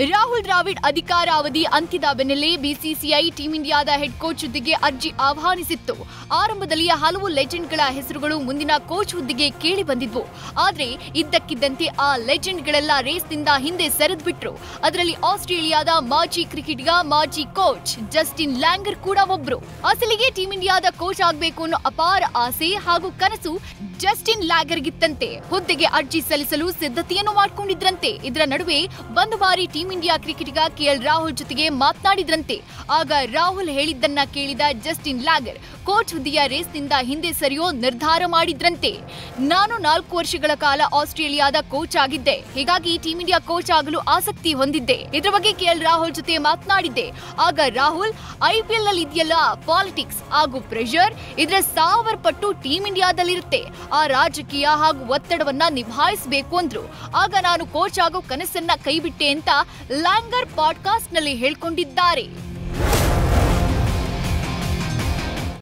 ರಾಹುಲ್ ದ್ರಾವಿಡ್ ಅಧಿಕಾರಾವಧಿ ಅಂತ್ಯದ ಬೆನ್ನಲ್ಲೇ BCCI team ಇಂಡಿಯಾದ ಹೆಡ್ ಕೋಚ್ ಹುದ್ದೆಗೆ ಅರ್ಜಿ ಆಹ್ವಾನಿಸಿತ್ತು. ಆರಂಭದಲ್ಲಿ ಹಲವು ಲೆಜೆಂಡ್ಗಳ ಹೆಸರುಗಳು ಮುಂದಿನ ಕೋಚ್ ಹುದ್ದೆಗೆ ಕೇಳಿ ಬಂದಿದ್ವು. ಆದರೆ ಇದ್ದಕ್ಕಿದ್ದಂತೆ ಆ ಲೆಜೆಂಡ್ಗಳೆಲ್ಲ ರೇಸ್ನಿಂದ ಹಿಂದೆ ಸರಿದ್ಬಿಟ್ರು. ಅದರಲ್ಲಿ ಆಸ್ಟ್ರೇಲಿಯಾದ ಮಾಜಿ ಕ್ರಿಕೆಟಿಗ, ಮಾಜಿ ಕೋಚ್ ಜಸ್ಟಿನ್ ಲ್ಯಾಂಗರ್ ಕೂಡ ಒಬ್ರು. ಅಸಲಿಗೆ ಟೀಂ ಇಂಡಿಯಾದ ಕೋಚ್ ಆಗಬೇಕು ಅನ್ನೋ ಅಪಾರ ಆಸೆ ಹಾಗೂ ಕನಸು ಜಸ್ಟಿನ್ ಲ್ಯಾಂಗರ್ಗಿತ್ತಂತೆ. ಹುದ್ದೆಗೆ ಅರ್ಜಿ ಸಲ್ಲಿಸಲು ಸಿದ್ಧತೆಯನ್ನು ಮಾಡಿಕೊಂಡಿದ್ರಂತೆ. ಇದರ ನಡುವೆ ಒಂದು ಬಾರಿ ಟೀಂ ಇಂಡಿಯಾ ಕ್ರಿಕೆಟಿಗ ಕೆಎಲ್ ರಾಹುಲ್ ಜೊತೆಗೆ ಮಾತನಾಡಿದ್ರಂತೆ. ಆಗ ರಾಹುಲ್ ಹೇಳಿದ್ದನ್ನ ಕೇಳಿದ ಜಸ್ಟಿನ್ ಲ್ಯಾಂಗರ್ ಕೋಚ್ ಹುದ್ದೆಯ ರೇಸ್ನಿಂದ ಹಿಂದೆ ಸರಿಯೋ ನಿರ್ಧಾರ ಮಾಡಿದ್ರಂತೆ. ನಾನು 4 ವರ್ಷಗಳ ಕಾಲ ಆಸ್ಟ್ರೇಲಿಯಾದ ಕೋಚ್ ಆಗಿದ್ದೆ, ಹೀಗಾಗಿ ಟೀಂ ಇಂಡಿಯಾ ಕೋಚ್ ಆಗಲು ಆಸಕ್ತಿ ಹೊಂದಿದ್ದೆ. ಇದರ ಬಗ್ಗೆ ಕೆಎಲ್ ರಾಹುಲ್ ಜೊತೆ ಮಾತನಾಡಿದ್ದೆ. ಆಗ ರಾಹುಲ್ IPL ನಲ್ಲಿ ಇದೆಯಲ್ಲ ಪಾಲಿಟಿಕ್ಸ್ ಹಾಗೂ ಪ್ರೆಷರ್, ಇದರ 1000 ಪಟ್ಟು ಟೀಂ ಇಂಡಿಯಾದಲ್ಲಿರುತ್ತೆ. ಆ ರಾಜಕೀಯ ಹಾಗೂ ಒತ್ತಡವನ್ನ ನಿಭಾಯಿಸಬೇಕು ಅಂದ್ರು. ಆಗ ನಾನು ಕೋಚ್ ಆಗೋ ಕನಸನ್ನ ಕೈಬಿಟ್ಟೆ ಅಂತ ಲ್ಯಾಂಗರ್ ಪಾಡ್ಕಾಸ್ಟ್ ನಲ್ಲಿ ಹೇಳ್ಕೊಂಡಿದ್ದಾರೆ.